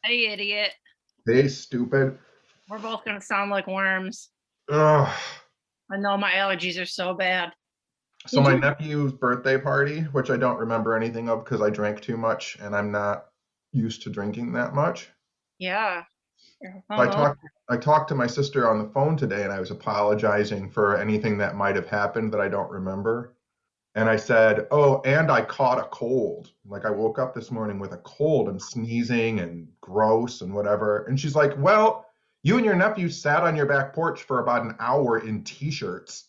Hey, idiot. Hey, stupid. We're both going to sound like worms. Ugh. I know my allergies are so bad. So Did my you? nephew's birthday party, which I don't remember anything of because I drank too much and I'm not used to drinking that much. Yeah. I Uh-huh. talked I talked to my sister on the phone today and I was apologizing for anything that might have happened that I don't remember. And I said, "Oh, and I caught a cold. Like I woke up this morning with a cold and sneezing and gross and whatever." And she's like, "Well, you and your nephew sat on your back porch for about an hour in t-shirts."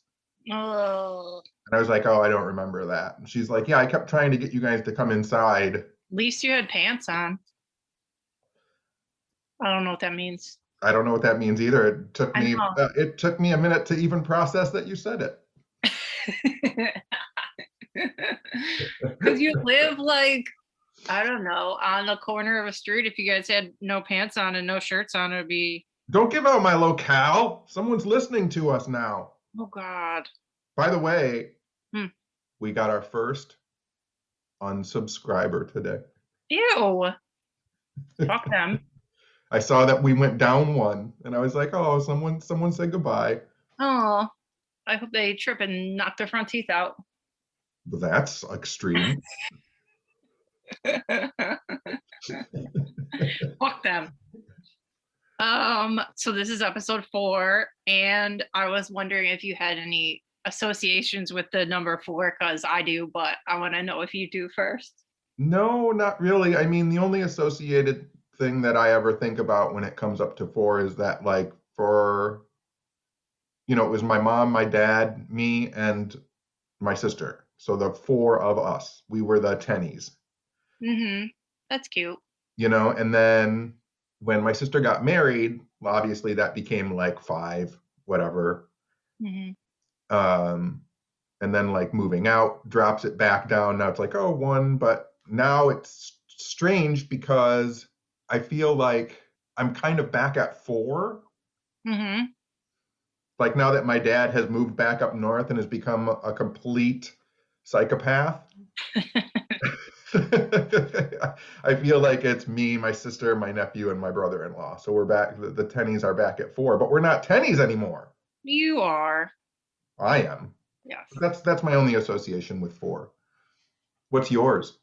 Oh, And I was like, "Oh, I don't remember that." And she's like, "Yeah, I kept trying to get you guys to come inside." at least you had pants on. I don't know what that means. I don't know what that means either. It took me a minute to even process that you said it. I know. Because you live like, I don't know, on the corner of a street. If you guys had no pants on and no shirts on, it would be, Don't give out my locale. Someone's listening to us now. oh God. By the way, Hmm. we got our first unsubscriber today. Ew. Fuck them. I saw that we went down one, and I was like, "Oh, someone said goodbye." Oh, I hope they trip and knock their front teeth out. That's extreme. Fuck them. So this is episode 4, and I was wondering if you had any associations with the number 4, because I do, but I want to know if you do first. No, not really. I mean, the only associated thing that I ever think about when it comes up to four is that, like, it was my mom, my dad, me, and my sister. So the four of us, we were the tennies, Mm-hmm. That's cute. and then when my sister got married, well, obviously that became like five, whatever. Mm-hmm. Um, and then like moving out drops it back down. Now it's like, oh, one, but now it's strange because I feel like I'm kind of back at four. Mm-hmm. Like now that my dad has moved back up north and has become a complete psychopath. I feel like it's me, my sister, my nephew, and my brother-in-law. So we're back. The tennies are back at four, but we're not tennies anymore. You are. I am. Yes. That's my only association with four. What's yours?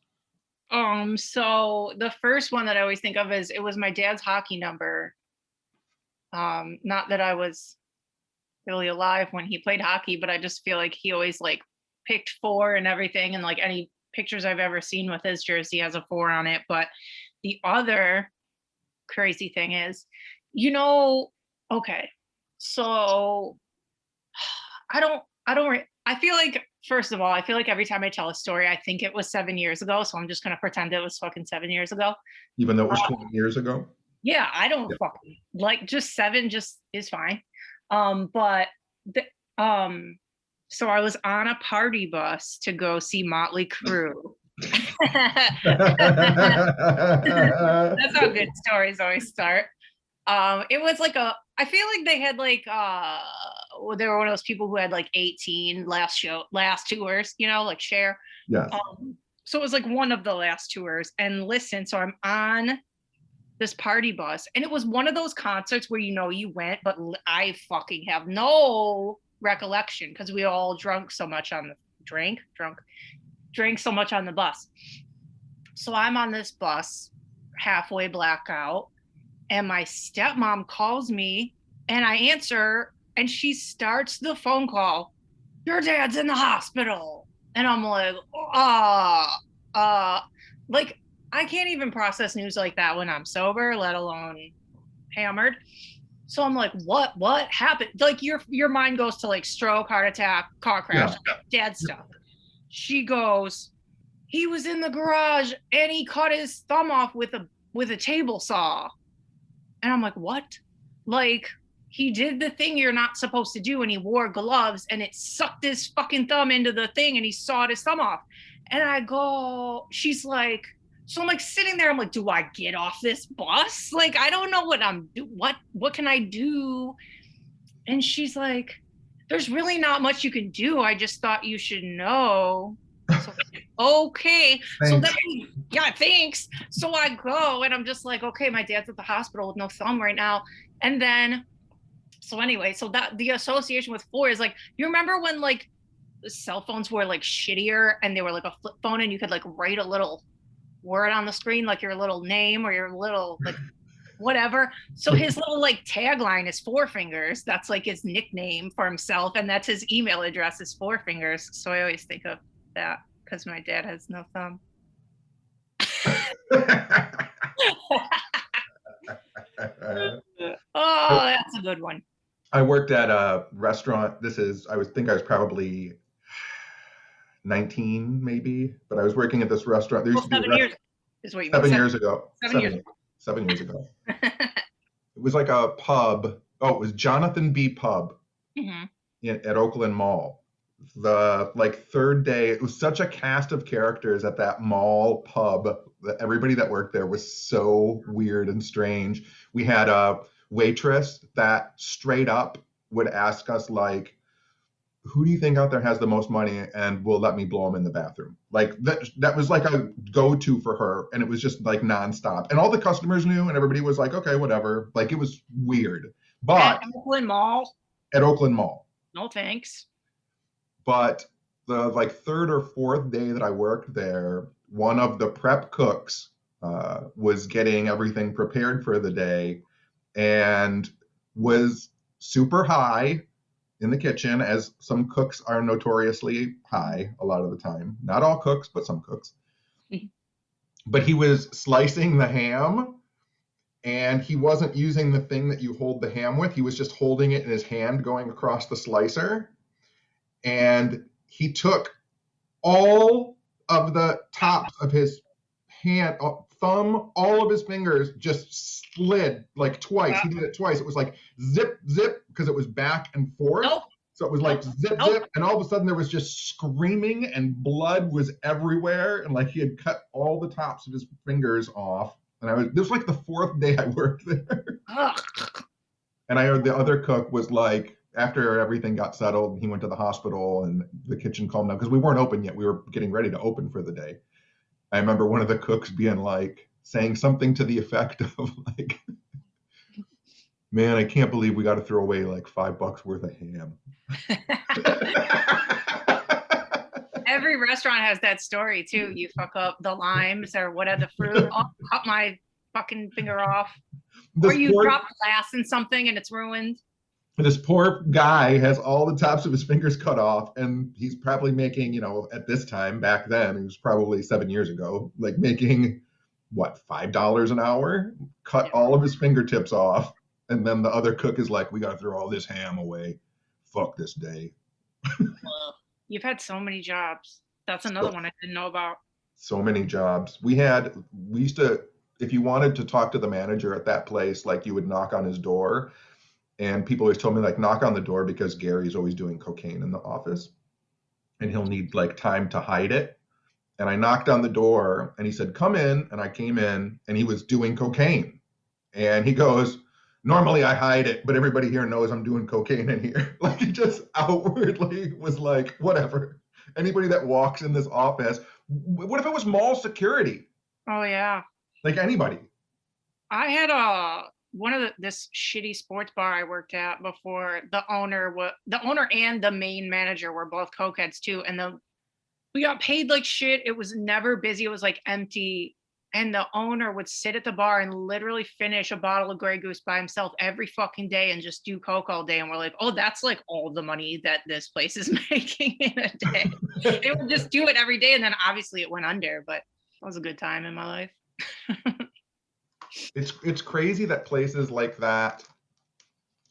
So the first one that I always think of is it was my dad's hockey number. Not that I was really alive when he played hockey, but I just feel like he always like picked 4 and everything, and like any pictures I've ever seen with his jersey has a 4 on it. But the other crazy thing is, you know, okay, so I feel like, first of all, I feel like every time I tell a story, I think it was 7 years ago. So I'm just gonna pretend it was fucking 7 years ago. Even though it was Uh, 20 years ago? yeah, I don't Yeah. fucking like, just 7 just is fine. But the, um, so I was on a party bus to go see Motley Crue. That's how good stories always start. It was like I feel like they had like they were one of those people who had like 18 last tours, like Cher. Yes. So it was like one of the last tours. And listen, so I'm on this party bus, and it was one of those concerts where you went, but I fucking have no recollection because we all drank so much on the drank so much on the bus. So I'm on this bus, halfway blackout, and my stepmom calls me, and I answer, and she starts the phone call. Your dad's in the hospital. And I'm like, uh, like, I can't even process news like that when I'm sober, let alone hammered. So I'm like, what happened? Like your mind goes to like stroke, heart attack, car crash, Yeah. dad stuff. She goes, he was in the garage and he cut his thumb off with a table saw. And I'm like, what? Like, he did the thing you're not supposed to do, and he wore gloves, and it sucked his fucking thumb into the thing, and he sawed his thumb off. And I go, she's like, so I'm like sitting there, I'm like, do I get off this bus? Like, I don't know what can I do? And she's like, there's really not much you can do. I just thought you should know. So okay. So then Thanks. yeah, thanks. So I go and I'm just like, okay, my dad's at the hospital with no thumb right now. And then so anyway, so that the association with four is like, you remember when like the cell phones were like shittier and they were like a flip phone and you could like write a little word on the screen, like your little name or your little like whatever. So his little like tagline is Four Fingers. That's like his nickname for himself, and that's his email address is Four Fingers. So I always think of that because my dad has no thumb. Oh, that's a good one. I worked at a restaurant. I was probably 19 maybe, but I was working at this restaurant. There used Well, to be a 7 years is what you mean. 7 years ago. 7 years. 7 years ago. It was like a pub. Oh, it was Jonathan B. Pub Mm-hmm. at Oakland Mall. The like third day, it was such a cast of characters at that mall pub that everybody that worked there was so weird and strange. We had a waitress that straight up would ask us like, who do you think out there has the most money and will let me blow them in the bathroom? Like that was like a go-to for her, and it was just like nonstop. And all the customers knew, and everybody was like, okay, whatever. Like it was weird. But At Oakland Mall. at Oakland Mall. No thanks. But the like third or fourth day that I worked there, one of the prep cooks was getting everything prepared for the day and was super high in the kitchen, as some cooks are notoriously high a lot of the time. Not all cooks, but some cooks. But he was slicing the ham, and he wasn't using the thing that you hold the ham with. He was just holding it in his hand going across the slicer. And he took all of the tops of his hand, thumb, all of his fingers just slid like twice. He did it twice. It was like zip, zip, because it was back and forth. Nope. So it was like zip, zip, and all of a sudden there was just screaming and blood was everywhere, and like he had cut all the tops of his fingers off. And this was like the fourth day I worked there. And I heard the other cook was like, after everything got settled, he went to the hospital and the kitchen calmed down because we weren't open yet. We were getting ready to open for the day. I remember one of the cooks being like, saying something to the effect of like, man, I can't believe we got to throw away like $5 worth of ham. Every restaurant has that story too. You fuck up the limes or whatever the fruit. Oh, cut my fucking finger off. Or you drop glass in something and it's ruined. This poor guy has all the tops of his fingers cut off, and he's probably making, at this time, back then, it was probably 7 years ago, like making, what, $5 an hour? Cut all of his fingertips off, and then the other cook is like, we got to throw all this ham away. Fuck this day. You've had so many jobs. That's another one I didn't know about. So many jobs. We used to, if you wanted to talk to the manager at that place, like you would knock on his door. And people always told me like knock on the door because Gary's always doing cocaine in the office and he'll need like time to hide it. And I knocked on the door and he said, come in. And I came in and he was doing cocaine. And he goes, normally I hide it, but everybody here knows I'm doing cocaine in here. Like he just outwardly was like, whatever. Anybody that walks in this office, what if it was mall security? Oh yeah. Like anybody. I had this shitty sports bar I worked at before. The owner and the main manager were both cokeheads too, and we got paid like shit. It was never busy. It was like empty, and the owner would sit at the bar and literally finish a bottle of Grey Goose by himself every fucking day and just do coke all day. And we're like, oh, that's like all the money that this place is making in a day. They would just do it every day, and then obviously it went under, but that was a good time in my life. It's crazy that places like that,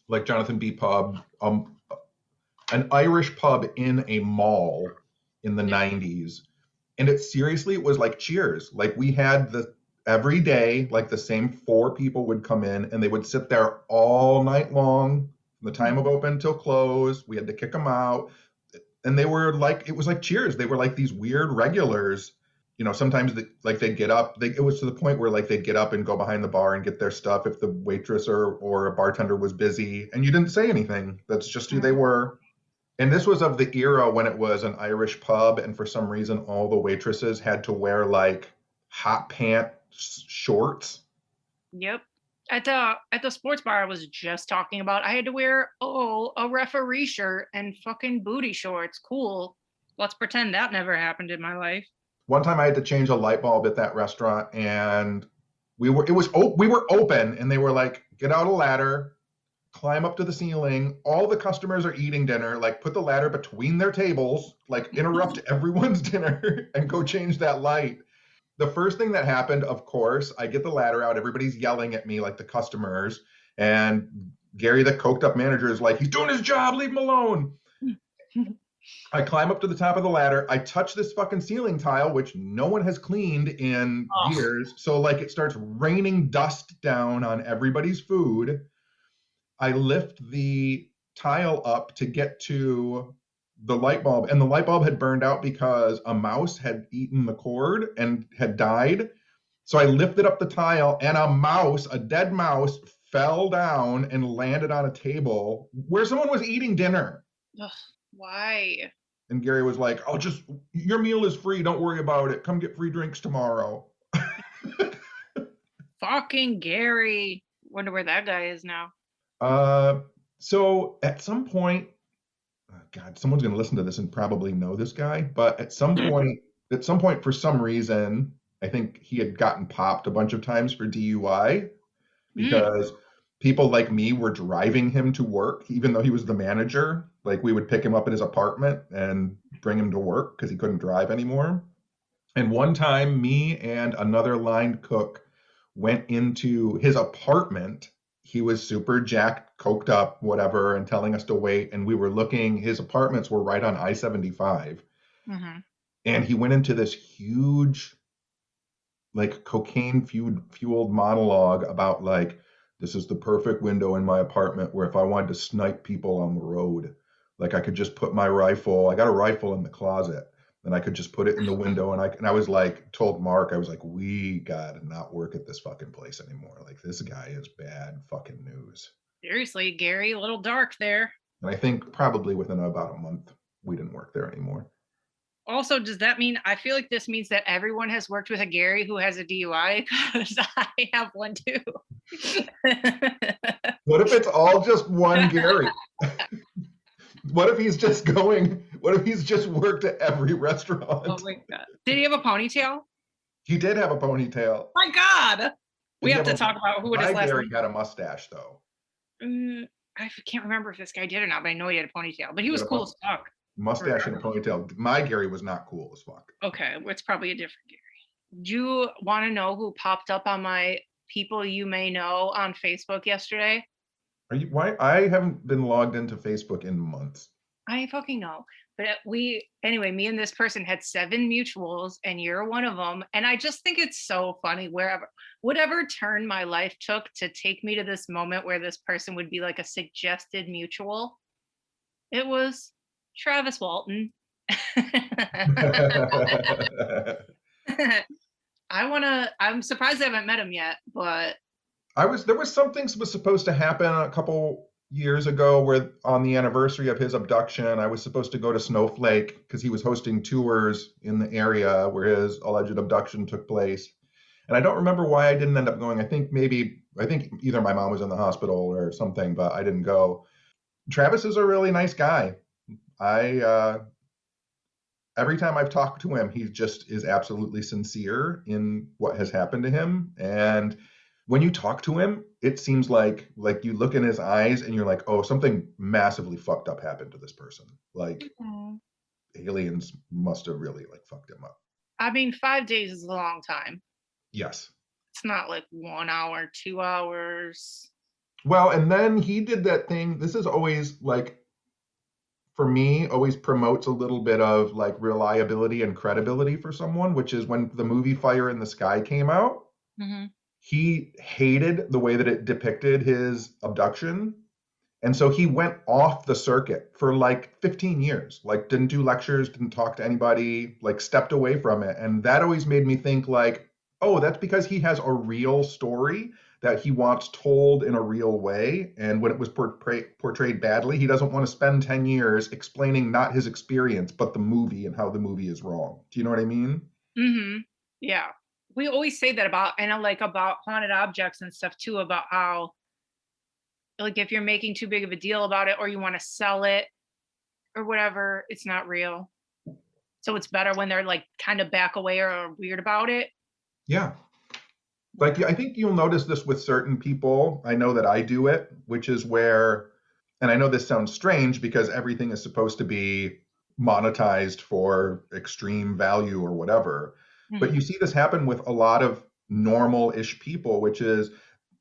like Jonathan B. Pub, an Irish pub in a mall in the 90s, and it was like Cheers. Like we had every day, like the same 4 people would come in and they would sit there all night long, from the time of open till close. We had to kick them out. And it was like Cheers. They were like these weird regulars. Sometimes they'd get up. It was to the point where like they'd get up and go behind the bar and get their stuff if the waitress or a bartender was busy, and you didn't say anything. That's just who they were. And this was of the era when it was an Irish pub, and for some reason, all the waitresses had to wear like hot pant shorts. Yep. At the sports bar I was just talking about, I had to wear a referee shirt and fucking booty shorts. Cool. Let's pretend that never happened in my life. One time I had to change a light bulb at that restaurant, and we were open, and they were like, get out a ladder, climb up to the ceiling. All the customers are eating dinner, like put the ladder between their tables, like interrupt everyone's dinner and go change that light. The first thing that happened, of course, I get the ladder out, everybody's yelling at me like the customers, and Gary, the coked up manager, is like, he's doing his job, leave him alone. I climb up to the top of the ladder. I touch this fucking ceiling tile, which no one has cleaned in Oh, years. So, like, it starts raining dust down on everybody's food. I lift the tile up to get to the light bulb, and the light bulb had burned out because a mouse had eaten the cord and had died. So I lifted up the tile, and a dead mouse, fell down and landed on a table where someone was eating dinner. ugh, why? And Gary was like, "Oh, just your meal is free. Don't worry about it. Come get free drinks tomorrow." Fucking Gary. Wonder where that guy is now. Uh, so at some point, oh God, someone's going to listen to this and probably know this guy. But at some point, for some reason, I think he had gotten popped a bunch of times for DUI Mm. because people like me were driving him to work, even though he was the manager. Like we would pick him up at his apartment and bring him to work because he couldn't drive anymore. And one time, me and another line cook went into his apartment. He was super jacked, coked up, whatever, and telling us to wait. And we were looking, his apartments were right on I 75. Hmm. And he went into this huge, like cocaine fueled monologue about, like, this is the perfect window in my apartment where if I wanted to snipe people on the road, like I could just put my rifle, I got a rifle in the closet, and I could just put it in the window. And I was like, told Mark, I was like, we gotta not work at this fucking place anymore. Like this guy is bad fucking news. Seriously, Gary, a little dark there. And I think probably within about a month we didn't work there anymore. Also, does that mean, I feel like this means that everyone has worked with a Gary who has a DUI? Because I have one too. What if it's all just one Gary? What if he's just worked at every Oh restaurant? my God. Did he have a ponytail? He did have a ponytail. My God. We Did he have have to a, talk about who would his my last Gary name. had a mustache though. I can't remember if this guy did or not, but I know he had a ponytail. But he He was had a cool as fuck. mustache and a Regardless. ponytail. My Gary was not cool as fuck. Okay, it's probably a different Gary. Do you want to know who popped up on my people you may know on Facebook yesterday? Are you why I haven't been logged into Facebook in months. I fucking know. But anyway, me and this person had 7 mutuals, and you're one of them. And I just think it's so funny whatever turn my life took to take me to this moment where this person would be like a suggested mutual. It was Travis Walton. I'm surprised I haven't met him yet, but There was something was supposed to happen a couple years ago where on the anniversary of his abduction, I was supposed to go to Snowflake because he was hosting tours in the area where his alleged abduction took place. And I don't remember why I didn't end up going. I think either my mom was in the hospital or something, but I didn't go. Travis is a really nice guy. I Every time I've talked to him, he just is absolutely sincere in what has happened to him. And when you talk to him, it seems like you look in his eyes and you're like, oh, something massively fucked up happened to this person. Like mm, aliens must have really like fucked him up. I mean, 5 days is a long time. Yes. It's not like 1 hour, 2 hours. Well, and then he did that thing. This is always like, for me, always promotes a little bit of like reliability and credibility for someone, which is when the movie Fire in the Sky came out. Hmm. He hated the way that it depicted his abduction. And so he went off the circuit for like 15 years, like didn't do lectures, didn't talk to anybody, like stepped away from it. And that always made me think like, oh, that's because he has a real story that he wants told in a real way. And when it was portrayed badly, he doesn't want to spend 10 years explaining not his experience, but the movie and how the movie is wrong. Do you know what I mean? Mm-hmm. Yeah. We always say that about, and I like about haunted objects and stuff too, about how, like, if you're making too big of a deal about it or you want to sell it or whatever, it's not real. So it's better when they're like kind of back away or are weird about it. Yeah. Like, I think you'll notice this with certain people. I know that I do it, which is where, and I know this sounds strange because everything is supposed to be monetized for extreme value or whatever. But Mhm. you see this happen with a lot of normal-ish people, which is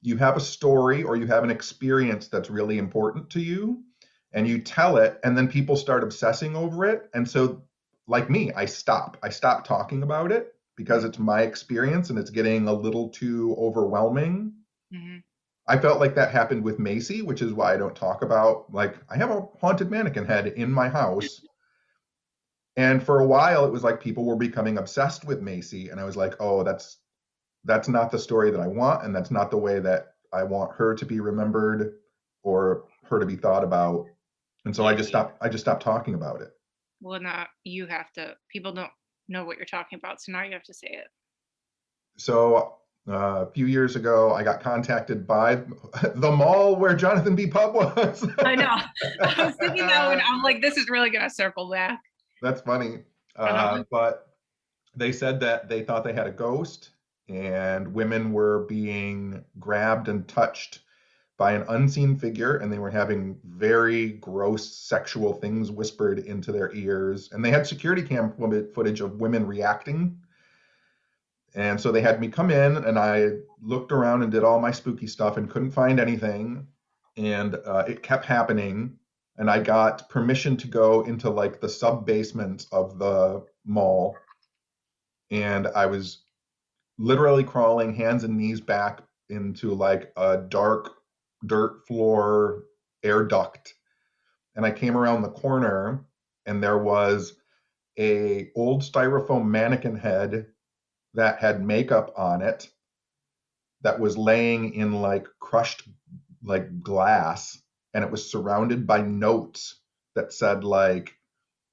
you have a story or you have an experience that's really important to you, and you tell it, and then people start obsessing over it. And so, like me, I stop. I stop talking about it because it's my experience and it's getting a little too overwhelming. Mhm. I felt like that happened with Macy, which is why I don't talk about, like, I have a haunted mannequin head in my house. And for a while it was like people were becoming obsessed with Macy, and I was like, "Oh, that's not the story that I want, and that's not the way that I want her to be remembered or her to be thought about." And so Yeah. I just stopped talking about it. Well, not you have to. People don't know what you're talking about, so now you have to say it. So a few years ago, I got contacted by the mall where Jonathan B. Pub was. I know. I was thinking that when I'm like, this is really gonna circle back. That's funny. Uh-huh. But they said that they thought they had a ghost, and women were being grabbed and touched by an unseen figure, and they were having very gross sexual things whispered into their ears. And they had security cam footage of women reacting. And so they had me come in, and I looked around and did all my spooky stuff and couldn't find anything. And it kept happening. And I got permission to go into like the sub basement of the mall. And I was literally crawling hands and knees back into like a dark dirt floor air duct. And I came around the corner, and there was a old styrofoam mannequin head that had makeup on it that was laying in like crushed like glass, and it was surrounded by notes that said like,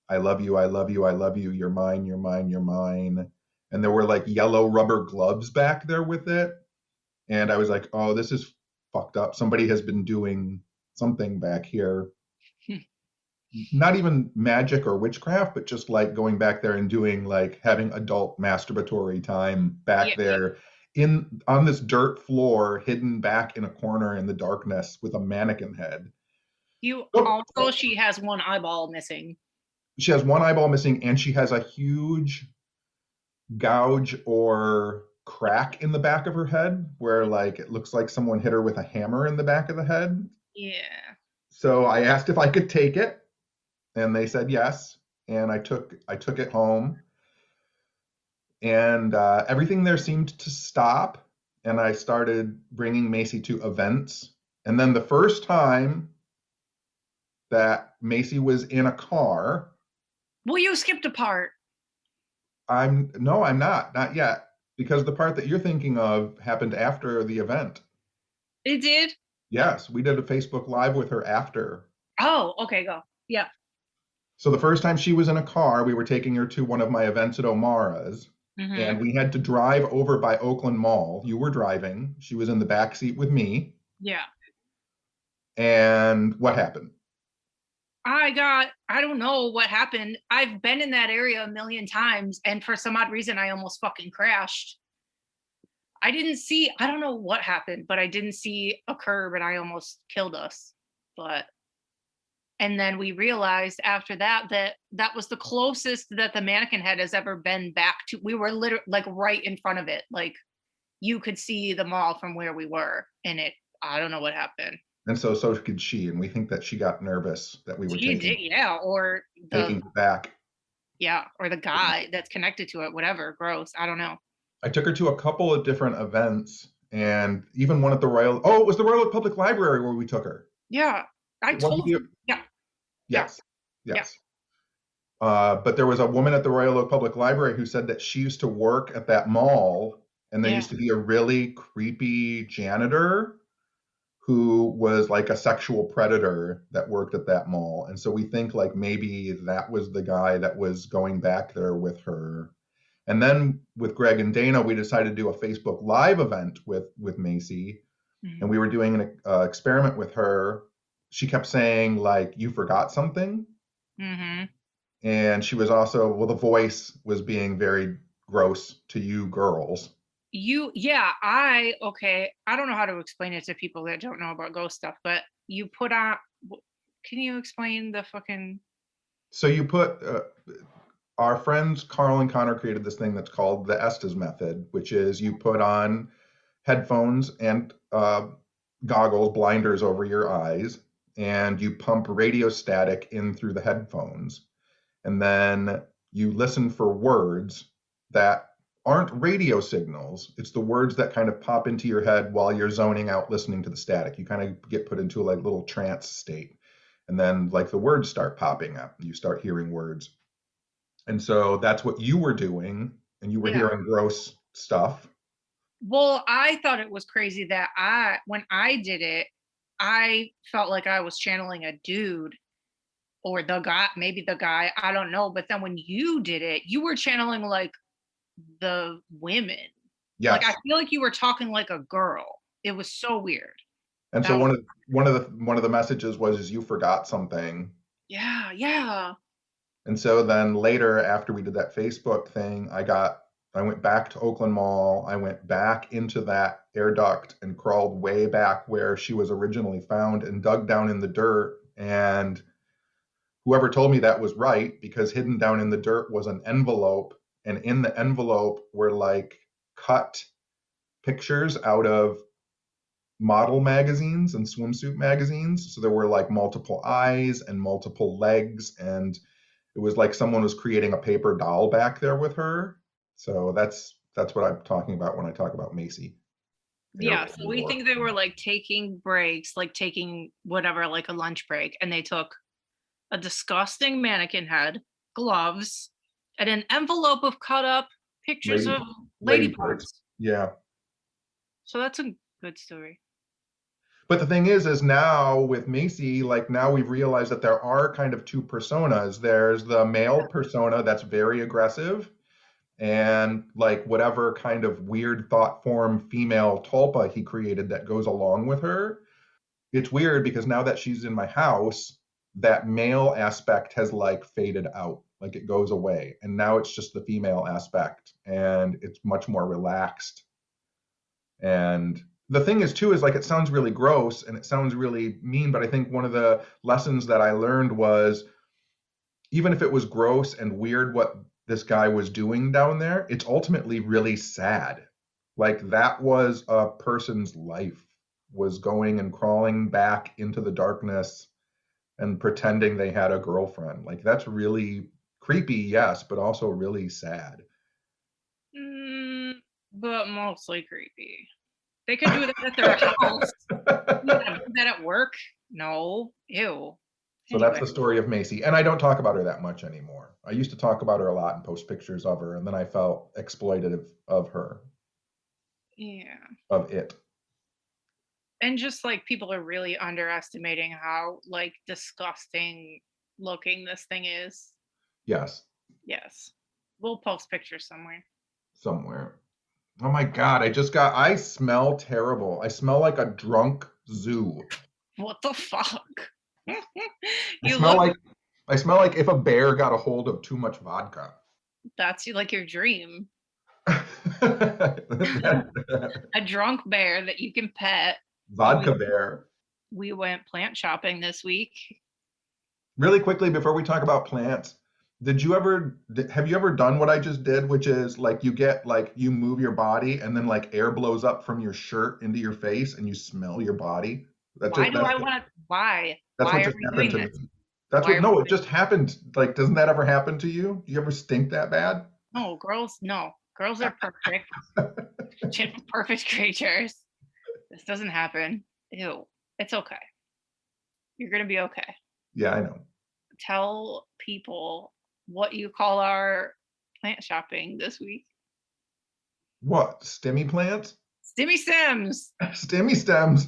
"I love you, I love you, I love you, you're mine, you're mine, you're mine." And there were like yellow rubber gloves back there with it. And I was like, "Oh, this is fucked up. Somebody has been doing something back here." Not even magic or witchcraft, but just like going back there and doing like having adult masturbatory time back Yeah. there in on this dirt floor, hidden back in a corner in the darkness with a mannequin head. You Oh, also, she has one eyeball missing. she has one eyeball missing, and she has a huge gouge or crack in the back of her head where like it looks like someone hit her with a hammer in the back of the head. Yeah. So I asked if I could take it, and they said yes. And I took it home, and everything there seemed to stop. And I started bringing Macy to events. And then the first time that Macy was in a car, Well, you skipped a part. I'm no, I'm not yet, because the part that you're thinking of happened after the event. It did. Yes, we did a Facebook Live with her after. Oh, okay, go. Yeah. So the first time she was in a car, we were taking her to one of my events at O'Mara's, Mm-hmm. and we had to drive over by Oakland Mall. You were driving. She was in the back seat with me. Yeah. And what happened? I don't know what happened. I've been in that area a million times, and for some odd reason, I almost fucking crashed. I don't know what happened, but I didn't see a curb and I almost killed us. But, and then we realized after that that that was the closest that the mannequin head has ever been back to. We were literally like right in front of it. Like you could see the mall from where we were, and I don't know what happened. And so could she, and we think that she got nervous that we were She did, yeah, or taking her back. yeah, or the guy that's connected to it, whatever. Gross. I don't know. I took her to a couple of different events, and even one at the Royal. Oh, it was the Royal Public Library where we took her. Yeah, I It wasn't told the. you. Yeah, yeah, Yes, yeah. yes. But there was a woman at the Royal Oak Public Library who said that she used to work at that mall, And there Yeah. used to be a really creepy janitor who was like a sexual predator that worked at that mall. And so we think like maybe that was the guy that was going back there with her. And then with Greg and Dana, we decided to do a Facebook Live event with Macy, and Mhm. we were doing an experiment with her. She kept saying like, "You forgot something," Mhm. and she was also, well, the voice was being very gross to you girls. Yeah, okay, I don't know how to explain it to people that don't know about ghost stuff, but you put on can you explain the fucking So you put our friends Carl and Connor created this thing that's called the Estes method, which is you put on headphones and goggles, blinders over your eyes, and you pump radio static in through the headphones. And then you listen for words that aren't radio signals. It's the words that kind of pop into your head while you're zoning out listening to the static. You kind of get put into a like little trance state. And then like the words start popping up. You start hearing words. And so that's what you were doing, and you were yeah. hearing gross stuff. Well, I thought it was crazy that when I did it, I felt like I was channeling a dude or the guy, maybe the guy, I don't know. But then when you did it, you were channeling like the women. Like I Yes. feel like you were talking like a girl. It was so weird. And so That was one of the messages was is you forgot something. yeah, yeah. And so then later, after we did that Facebook thing, I went back to Oakland Mall. I went back into that air duct and crawled way back where she was originally found and dug down in the dirt. And whoever told me that was right, because hidden down in the dirt was an envelope. And in the envelope were like cut pictures out of model magazines and swimsuit magazines. So there were like multiple eyes and multiple legs, and it was like someone was creating a paper doll back there with her. So that's what I'm talking about when I talk about Macy. Air Yeah, so we war. think they were like taking breaks, like taking whatever, like a lunch break, and they took a disgusting mannequin head, gloves, and an envelope of cut up pictures Lady of lady lady parts. parts. Yeah. So that's a good story. But the thing is now with Macy, like now we've realized that there are kind of two personas. There's the male persona that's very aggressive, and like whatever kind of weird thought form female tulpa he created that goes along with her. It's weird because now that she's in my house, that male aspect has like faded out, like it goes away. And now it's just the female aspect, and it's much more relaxed. And the thing is, too, is like it sounds really gross and it sounds really mean, but I think one of the lessons that I learned was even if it was gross and weird what this guy was doing down there, it's ultimately really sad. Like that was a person's life, was going and crawling back into the darkness and pretending they had a girlfriend. Like that's really creepy, yes, but also really sad. Mm, but mostly creepy. They could do that at their house. You gotta do that at work? No. Ew. So that's Anyway, the story of Macy. And I don't talk about her that much anymore. I used to talk about her a lot and post pictures of her, and then I felt exploitative of her, yeah. of it. And just like people are really underestimating how like disgusting looking this thing is. Yes, Yes. We'll post pictures somewhere. somewhere. Oh my God, I smell terrible. I smell like a drunk zoo. What the fuck? I You smell look like I smell like if a bear got a hold of too much vodka. that's like your dream. A drunk bear that you can pet. Vodka Bear. We went plant shopping this week. Really quickly before we talk about plants, have you ever done what I just did, which is like you move your body and then like air blows up from your shirt into your face and you smell your body? That Why just do I want to? Why? that's what Why are just we happened doing to me. this? That's Why what are no, we it just happened. Like, doesn't that ever happen to you? Do you ever stink that bad? no, girls, no. Girls are perfect. Perfect creatures. This doesn't happen. Ew. It's okay. You're going to be okay. Yeah, I know. Tell people what you call our plant shopping this week. What? Stemmy plants? Stimmy stems. Stemmy stems.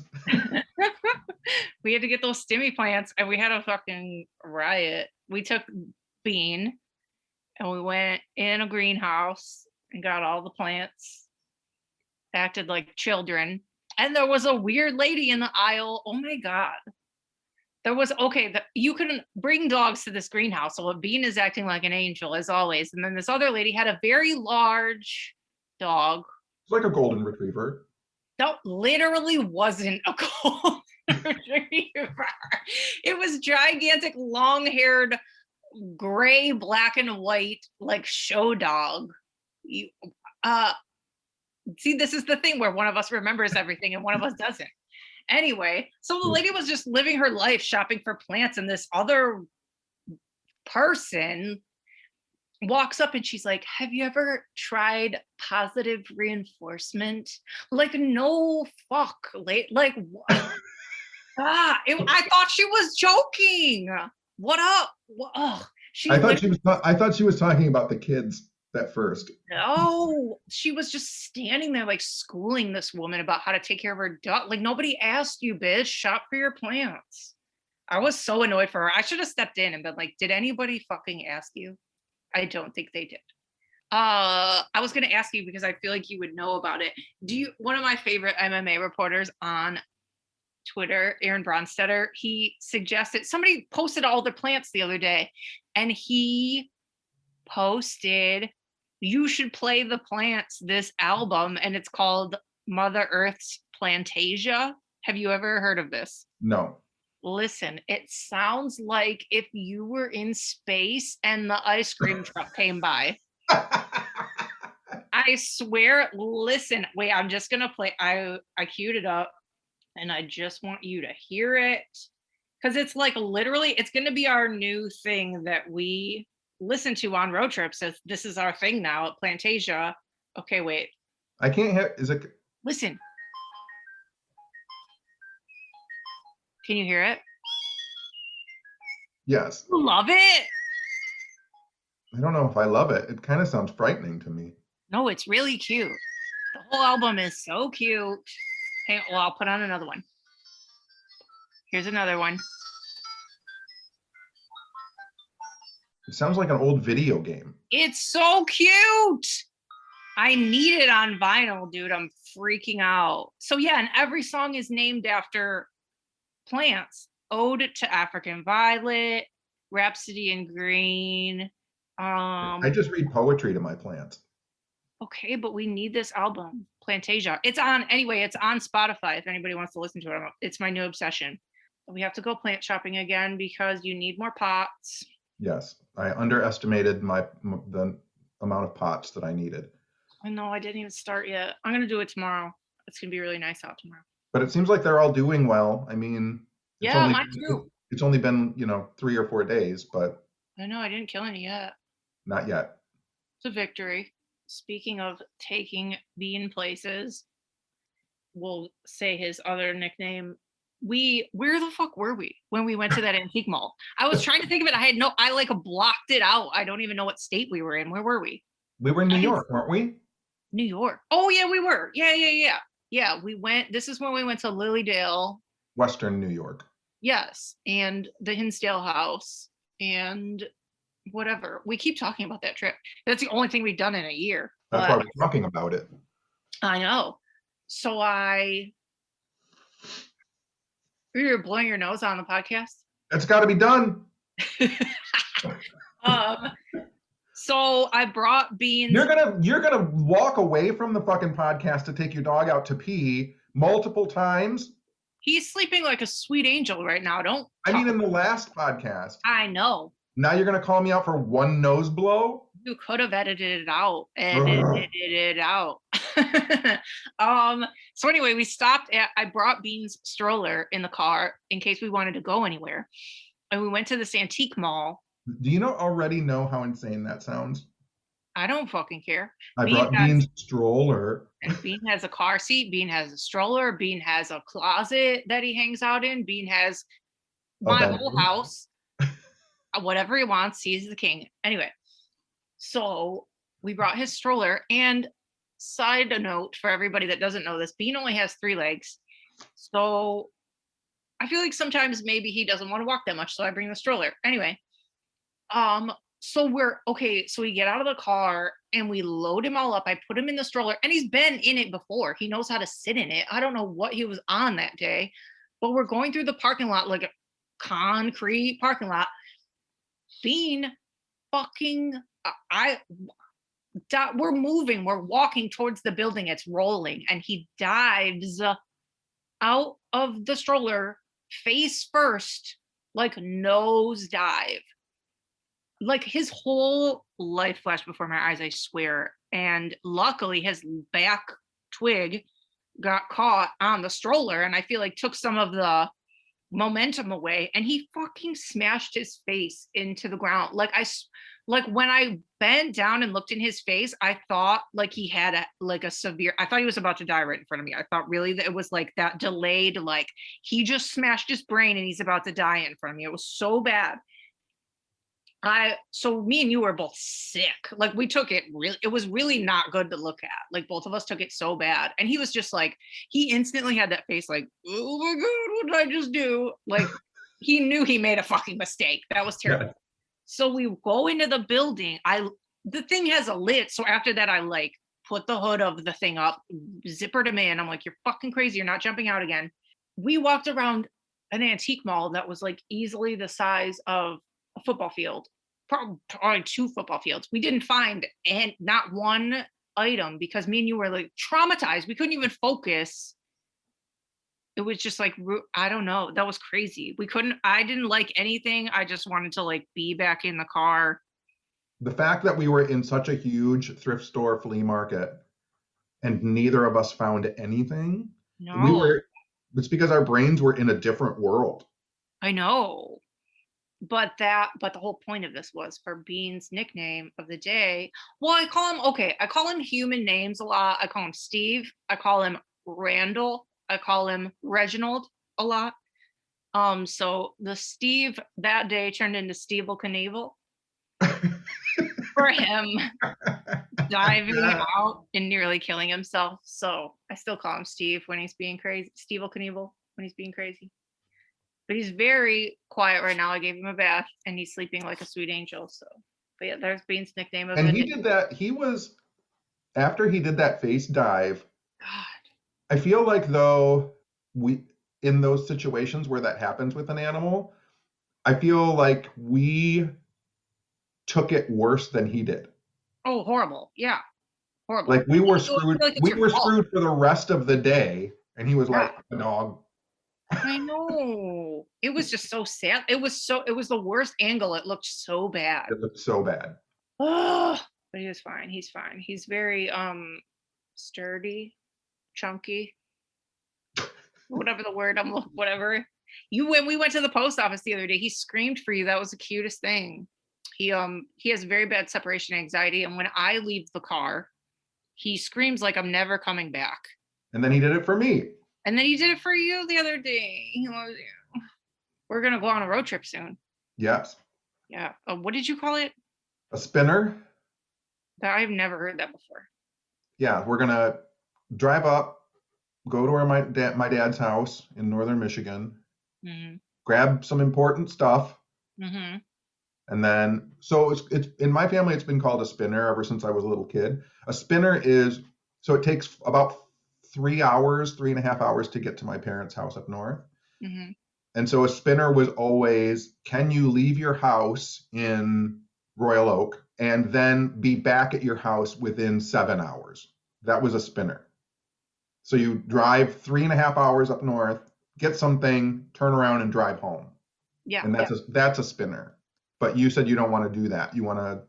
We had to get those stimmy plants, and we had a fucking riot. We took Bean and we went in a greenhouse and got all the plants, acted like children. And there was a weird lady in the aisle. Oh my God. There was, okay, you can bring dogs to this greenhouse. So Bean is acting like an angel as always. And then this other lady had a very large dog. It's like a golden retriever. That literally wasn't a golden retriever. It was gigantic, long-haired, gray, black and white, like show dog. You, see, this is the thing where one of us remembers everything and one of us doesn't. Anyway, so the lady was just living her life shopping for plants, and this other person walks up and she's like, have you ever tried positive reinforcement? Like, no, fuck, like what? I thought she was joking. What up? I thought she was talking about the kids at first. No, she was just standing there like schooling this woman about how to take care of her dog. Like, nobody asked you, bitch. Shop for your plants. I was so annoyed for her. I should have stepped in and been like, did anybody fucking ask you? I don't think they did. I was gonna ask you because I feel like you would know about it. One of my favorite MMA reporters on Twitter, Aaron Bronstetter, he suggested, somebody posted all their plants the other day, and he posted, you should play the plants, this album, and it's called Mother Earth's Plantasia. Have you ever heard of this? No. Listen, it sounds like if you were in space and the ice cream truck came by. I swear, listen, wait, I'm just gonna play. I queued it up and I just want you to hear it. Because it's like literally, it's gonna be our new thing that we listen to on road trips. As this is our thing now at Plantasia. Okay, wait. I can't hear. Is it? Listen. Can you hear it? Yes. You love it? I don't know if I love it. It kind of sounds frightening to me. No, it's really cute. The whole album is so cute. Hey, well, I'll put on another one. Here's another one. It sounds like an old video game. It's so cute. I need it on vinyl, dude. I'm freaking out. So yeah, and every song is named after plants. Ode to African Violet, Rhapsody in Green. I just read poetry to my plants. Okay, but we need this album, Plantasia. It's on Spotify if anybody wants to listen to it. It's my new obsession. We have to go plant shopping again because you need more pots. Yes, I underestimated the amount of pots that I needed. I know, I didn't even start yet. I'm gonna do it tomorrow. It's gonna be really nice out tomorrow. But it seems like they're all doing well. I mean, yeah, mine too. It's only been 3 or 4 days, but I know I didn't kill any yet. Not yet. It's a victory. Speaking of taking Bean places, we'll say his other nickname. Where the fuck were we when we went to that antique mall? I was trying to think of it. I like blocked it out. I don't even know what state we were in. Where were we? We were in New York, weren't we? New York. Oh yeah, we were. Yeah. Yeah, we went. This is when we went to Lilydale. Western New York. Yes, and the Hinsdale House and whatever. We keep talking about that trip. That's the only thing we've done in a year. That's why we're talking about it. I know. So you're blowing your nose on the podcast? It's got to be done. So I brought Beans. You're gonna walk away from the fucking podcast to take your dog out to pee multiple times. He's sleeping like a sweet angel right now. I mean, in the last podcast. I know. Now you're gonna call me out for one nose blow? You could have edited it out. Edited it out. So anyway, we stopped I brought Bean's stroller in the car in case we wanted to go anywhere. And we went to this antique mall. Do you already know how insane that sounds? I don't fucking care. I brought Bean's stroller. And Bean has a car seat. Bean has a stroller. Bean has a closet that he hangs out in. Bean has my whole house. Whatever he wants. He's the king. Anyway, so we brought his stroller, and side note for everybody that doesn't know this, Bean only has 3 legs. So I feel like sometimes maybe he doesn't want to walk that much, so I bring the stroller. Anyway, so we're okay, so we get out of the car and we load him all up. I put him in the stroller and he's been in it before. He knows how to sit in it. I don't know what he was on that day, but we're going through the parking lot, like a concrete parking lot. Bean fucking I we're moving, we're walking towards the building, it's rolling, and he dives out of the stroller face first, like nose dive. Like his whole life flashed before my eyes, I swear. And luckily his back twig got caught on the stroller and I feel like took some of the momentum away, and he fucking smashed his face into the ground. Like when I bent down and looked in his face, I thought like he had a severe, I thought he was about to die right in front of me. I thought really that it was like that delayed, like he just smashed his brain and he's about to die in front of me. It was so bad. So me and you were both sick. Like we took it really, it was really not good to look at. Like both of us took it so bad. And he was just like, he instantly had that face like, oh my God, what did I just do? Like he knew he made a fucking mistake. That was terrible. Yeah. So we go into the building. The thing has a lid. So after that, I like put the hood of the thing up, zippered him in. I'm like, you're fucking crazy. You're not jumping out again. We walked around an antique mall that was like easily the size of a football field, probably 2 football fields. We didn't find and not one item because me and you were like traumatized. We couldn't even focus. It was just like, I don't know. That was crazy. I didn't like anything. I just wanted to like be back in the car. The fact that we were in such a huge thrift store flea market and neither of us found anything, No, it's because our brains were in a different world. I know. But the whole point of this was for Bean's nickname of the day. Well, I call him human names a lot. I call him Steve. I call him Randall. I call him Reginald a lot. So the Steve that day turned into Stevel Knievel for him diving out and nearly killing himself. So I still call him Steve when he's being crazy. Stevel Knievel when he's being crazy. But he's very quiet right now. I gave him a bath and he's sleeping like a sweet angel. So, but yeah, there's Bean's nickname of And it. he did that. After he did that face dive, God, I feel like though in those situations where that happens with an animal, I feel like we took it worse than he did. oh, horrible. Yeah, horrible. Like we were I screwed. feel like it's We your were fault. screwed for the rest of the day. And he was Yeah, like a dog. I know. It was just so sad. It was the worst angle. It looked so bad. It looked so bad. Oh, but he was fine. He's fine. He's very sturdy, chunky, whatever the word whatever. When we went to the post office the other day, he screamed for you. That was the cutest thing. He has very bad separation anxiety, and when I leave the car, he screams like I'm never coming back. And then he did it for me. And then he did it for you the other day. He loves you. We're gonna go on a road trip soon. Yes. Yeah. What did you call it? A spinner. That I've never heard that before. Yeah, we're gonna drive up, go to my dad's house in northern Michigan, Mm-hmm. grab some important stuff, Mm-hmm. and then so it's in my family it's been called a spinner ever since I was a little kid. A spinner is so it takes about 3.5 hours to get to my parents' house up north. Mm-hmm. And so a spinner was always, can you leave your house in Royal Oak and then be back at your house within 7 hours? That was a spinner. So you drive 3.5 hours up north, get something, turn around and drive home. Yeah. And that's a spinner. But you said you don't want to do that. You want to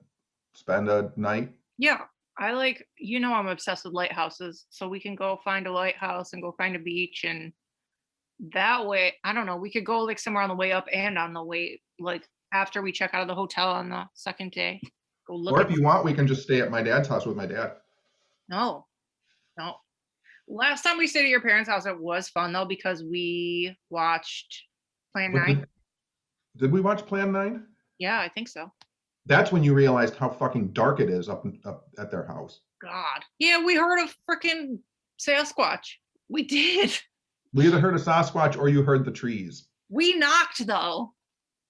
spend a night? Yeah. I'm obsessed with lighthouses. So we can go find a lighthouse and go find a beach, and that way, I don't know, we could go like somewhere on the way up and on the way, like after we check out of the hotel on the second day. Go look Or at if you want, we can just stay at my dad's house with my dad. No. No. Last time we stayed at your parents' house, it was fun though because we watched Plan But 9. did we watch Plan 9? Yeah, I think so. That's when you realized how fucking dark it is up at their house. God. Yeah, we heard of freaking Sasquatch. We did. We either heard a Sasquatch or you heard the trees. We knocked though.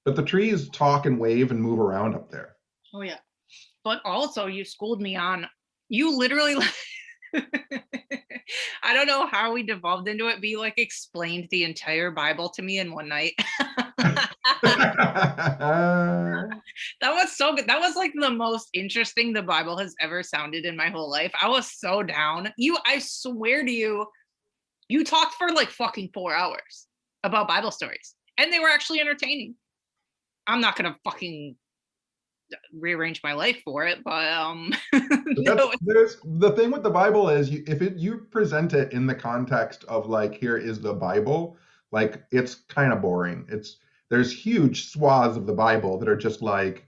But the trees talk and wave and move around up there. Oh yeah. But also you schooled me on, you literally I don't know how we devolved into it, but you like explained the entire Bible to me in one night. That was so good. That was like the most interesting the Bible has ever sounded in my whole life. I was so down. I swear to you, you talked for like fucking 4 hours about Bible stories, and they were actually entertaining. I'm not gonna fucking rearrange my life for it, but no. There's the thing with the Bible is you present it in the context of like, here is the Bible, like it's kind of boring. There's huge swaths of the Bible that are just like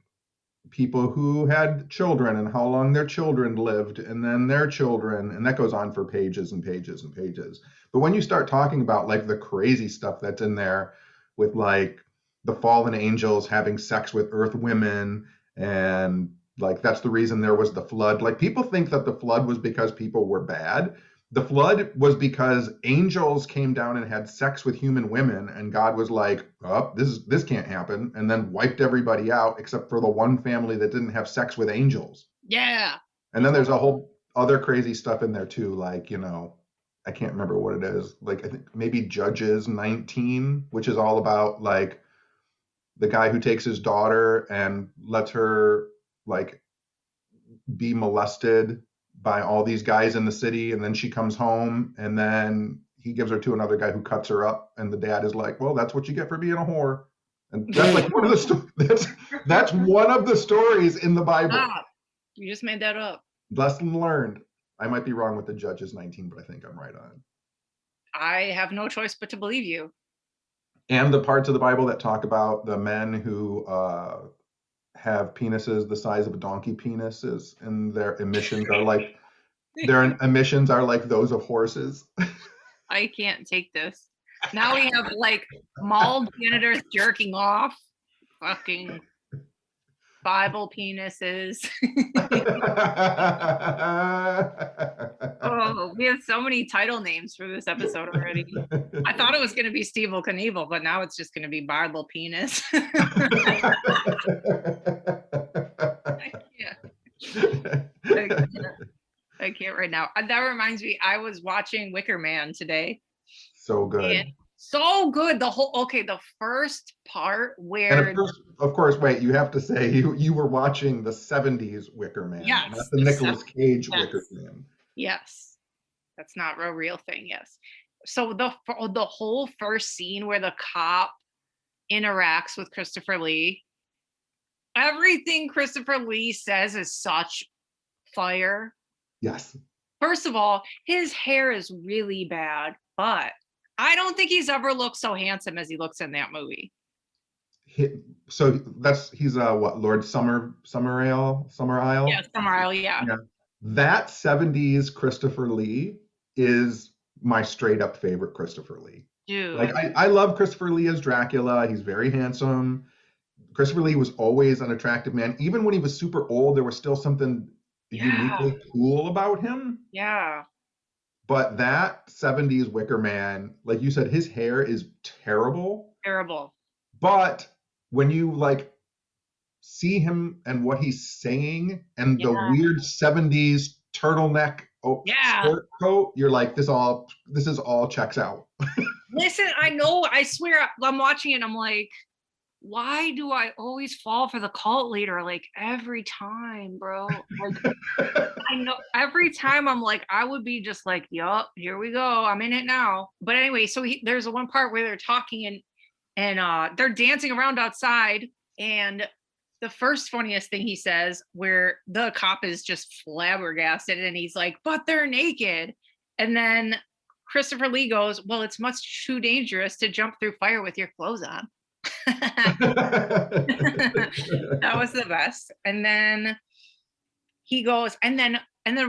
people who had children and how long their children lived and then their children, and that goes on for pages and pages and pages. But when you start talking about like the crazy stuff that's in there with like the fallen angels having sex with earth women, and like that's the reason there was the flood. Like people think that the flood was because people were bad. The flood was because angels came down and had sex with human women, and God was like, "Oh, this can't happen," and then wiped everybody out except for the one family that didn't have sex with angels. Yeah. And then there's a whole other crazy stuff in there too, like, I can't remember what it is. Like I think maybe Judges 19, which is all about like the guy who takes his daughter and lets her like be molested by all these guys in the city, and then she comes home and then he gives her to another guy who cuts her up, and the dad is like, well, that's what you get for being a whore. And that's like one of the that's one of the stories in the Bible. Stop. You just made that up. Lesson learned. I might be wrong with the Judges 19, but I think I'm right on. I have no choice but to believe you. And the parts of the Bible that talk about the men who have penises the size of a donkey penises, and their emissions are like those of horses. I can't take this. Now we have like mall janitors jerking off, fucking Bible penises. Oh, we have so many title names for this episode already. I thought it was going to be Stevel Knievel, but now it's just going to be Bible penis. I can't right now. That reminds me, I was watching Wicker Man today. So good. So good. The first part where... And of course, wait, you have to say you were watching the 70s Wicker Man, yes, not the Nicolas Cage Wicker Man. Yes. That's not a real thing, yes. So the whole first scene where the cop interacts with Christopher Lee, everything Christopher Lee says is such fire. Yes. First of all, his hair is really bad, but I don't think he's ever looked so handsome as he looks in that movie. So he's what, Lord Summerisle? Yeah, Summerisle, yeah. That 70s Christopher Lee is my straight up favorite Christopher Lee. Dude. Like I love Christopher Lee as Dracula. He's very handsome. Christopher Lee was always an attractive man. Even when he was super old, there was still something uniquely cool about him. Yeah. But that 70s Wicker Man, like you said, his hair is terrible. Terrible. But when you like see him and what he's saying and the weird 70s turtleneck sport coat, you're like, this is all checks out. Listen, I know, I swear, I'm watching it and I'm like, why do I always fall for the cult leader like every time, bro? Like, I know every time I'm like, I would be just like, yup, here we go, I'm in it now. But anyway, so there's one part where they're talking and they're dancing around outside, and the first funniest thing he says, where the cop is just flabbergasted and he's like, but they're naked. And then Christopher Lee goes, well, it's much too dangerous to jump through fire with your clothes on. That was the best. And then he goes, and then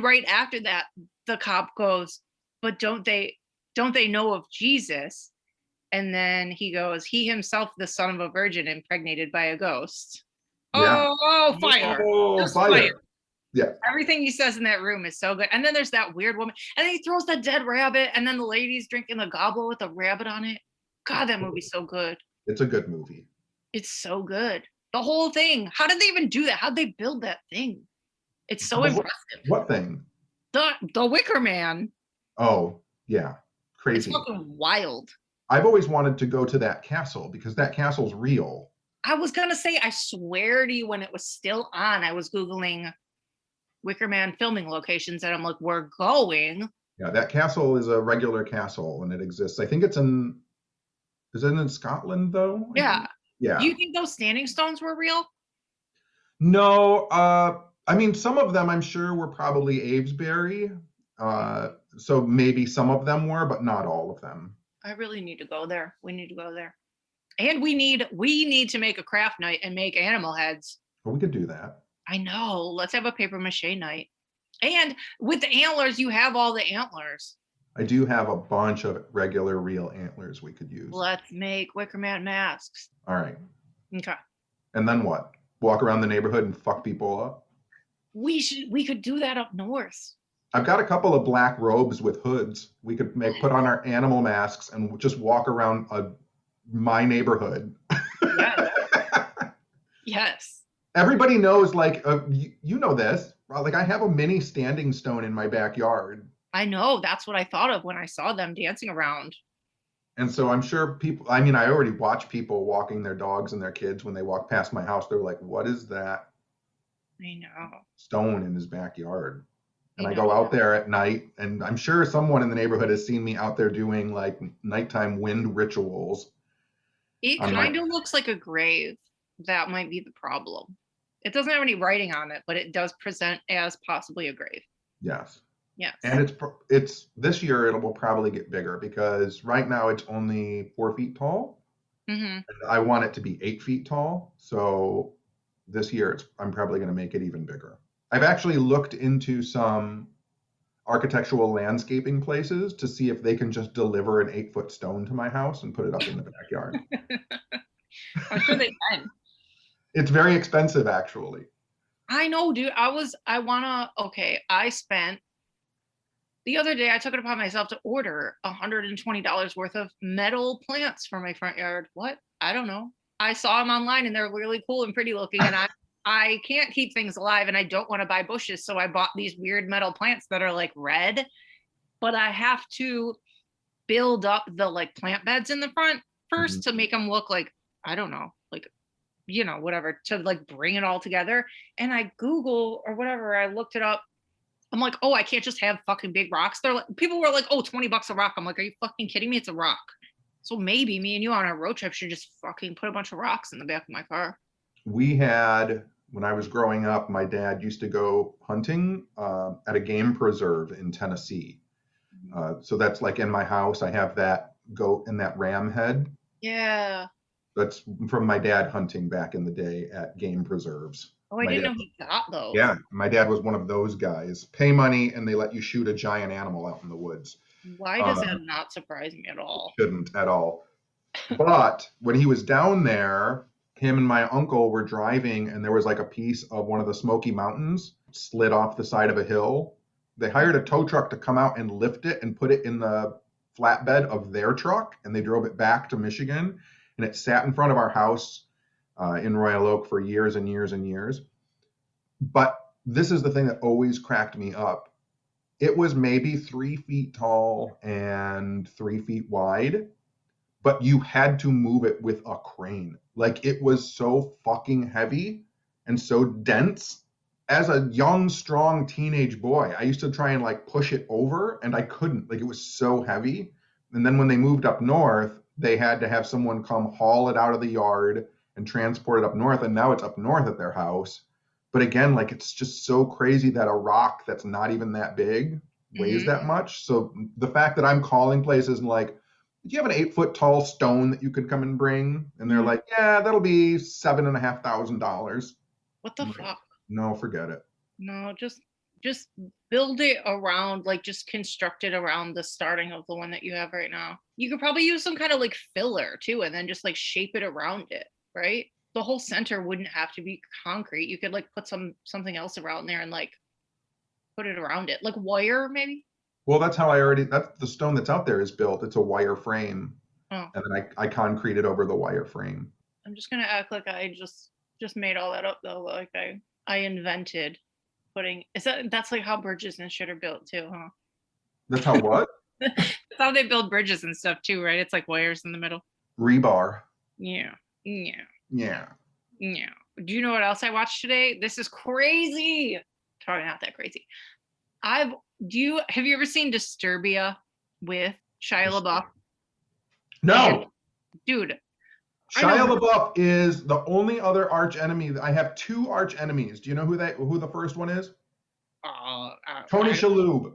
right after that, the cop goes, but don't they know of Jesus? And then he goes, he himself, the son of a virgin impregnated by a ghost. Yeah. Oh, fire. Oh, fire. Yeah. Everything he says in that room is so good. And then there's that weird woman, and then he throws the dead rabbit, and then the lady's drinking the goblet with a rabbit on it. God, that movie's so good. It's a good movie. It's so good. The whole thing. How did they even do that? How'd they build that thing? It's so impressive. What thing? The Wicker Man. Oh, yeah. It's Crazy. fucking wild. I've always wanted to go to that castle because that castle's real. I was gonna say, I swear to you, when it was still on, I was Googling Wicker Man filming locations, and I'm like, we're going. Yeah, that castle is a regular castle and it exists. I think is it in Scotland though? Yeah. Yeah. Do you think those standing stones were real? No, I mean, some of them I'm sure were probably Avesbury. So maybe some of them were, but not all of them. I really need to go there. We need to go there. And we need to make a craft night and make animal heads. But we could do that. I know. Let's have a paper mache night. And with the antlers, you have all the antlers. I do have a bunch of regular real antlers we could use. Let's make Wicker Man masks. All right. Okay. And then what? Walk around the neighborhood and fuck people up? We could do that up north. I've got a couple of black robes with hoods. We could put on our animal masks and just walk around my neighborhood. Yes. Yes. Everybody knows, like, you know this. Like, I have a mini standing stone in my backyard. I know. That's what I thought of when I saw them dancing around. And so I'm sure people, I mean, I already watch people walking their dogs and their kids when they walk past my house. They're like, what is that I know. stone in his backyard? And I go out there at night, and I'm sure someone in the neighborhood has seen me out there doing like nighttime wind rituals. It kind of looks like a grave. That might be the problem. It doesn't have any writing on it, but it does present as possibly a grave. Yes. Yes. And it's this year it will probably get bigger because right now it's only 4 feet tall. Mm-hmm. And I want it to be 8 feet tall. So this year I'm probably going to make it even bigger. I've actually looked into some architectural landscaping places to see if they can just deliver an 8-foot stone to my house and put it up in the backyard. I'm sure they can. It's very expensive, actually. I know, dude. I spent the other day, I took it upon myself to order $120 worth of metal plants for my front yard. What? I don't know. I saw them online and they're really cool and pretty looking. And I can't keep things alive and I don't want to buy bushes. So I bought these weird metal plants that are like red, but I have to build up the like plant beds in the front first to make them look like, I don't know, like, you know, whatever, to like bring it all together. And I Google or whatever, I looked it up. I'm like, oh, I can't just have fucking big rocks. They're like, people were like, oh, $20 a rock. I'm like, are you fucking kidding me? It's a rock. So maybe me and you on a road trip should just fucking put a bunch of rocks in the back of my car. We had, when I was growing up, my dad used to go hunting at a game preserve in Tennessee. So that's like in my house. I have that goat and that ram head. Yeah. That's from my dad hunting back in the day at game preserves. Oh, I didn't know he got those. Yeah, my dad was one of those guys. Pay money and they let you shoot a giant animal out in the woods. Why does that not surprise me at all? Shouldn't at all. But when he was down there, him and my uncle were driving and there was like a piece of one of the Smoky Mountains slid off the side of a hill. They hired a tow truck to come out and lift it and put it in the flatbed of their truck, and they drove it back to Michigan, and it sat in front of our house in Royal Oak for years and years and years. But this is the thing that always cracked me up. It was maybe 3 feet tall and 3 feet wide, but you had to move it with a crane. Like, it was so fucking heavy and so dense. As a young, strong teenage boy, I used to try and like push it over and I couldn't. Like, it was so heavy. And then when they moved up north, they had to have someone come haul it out of the yard and transport it up north. And now it's up north at their house. But again, like, it's just so crazy that a rock that's not even that big weighs that much. So the fact that I'm calling places and like, do you have an 8-foot tall stone that you could come and bring? And they're like, yeah, that'll be $7,500. What the fuck? No, forget it. No, just build it around, like, just construct it around the starting of the one that you have right now. You could probably use some kind of like filler too, and then just like shape it around it, right? the whole center wouldn't have to be concrete. You could like put something else around there and like put it around it, like wire maybe. Well, that's the stone that's out there is built. It's a wire frame. Oh, And then I concreted over the wire frame. I'm just gonna act like I just made all that up though. Like I invented putting. That's like how bridges and shit are built too, huh? That's how what? That's how they build bridges and stuff too, right? It's like wires in the middle. Rebar. Yeah, yeah, Yeah. yeah. Do you know what else I watched today? This is crazy. Probably not that crazy. Have you ever seen Disturbia with Shia LaBeouf? No. Dude, I Shia know. LaBeouf is the only other arch enemy. I have two arch enemies. Do you know who the first one is? Tony Shalhoub.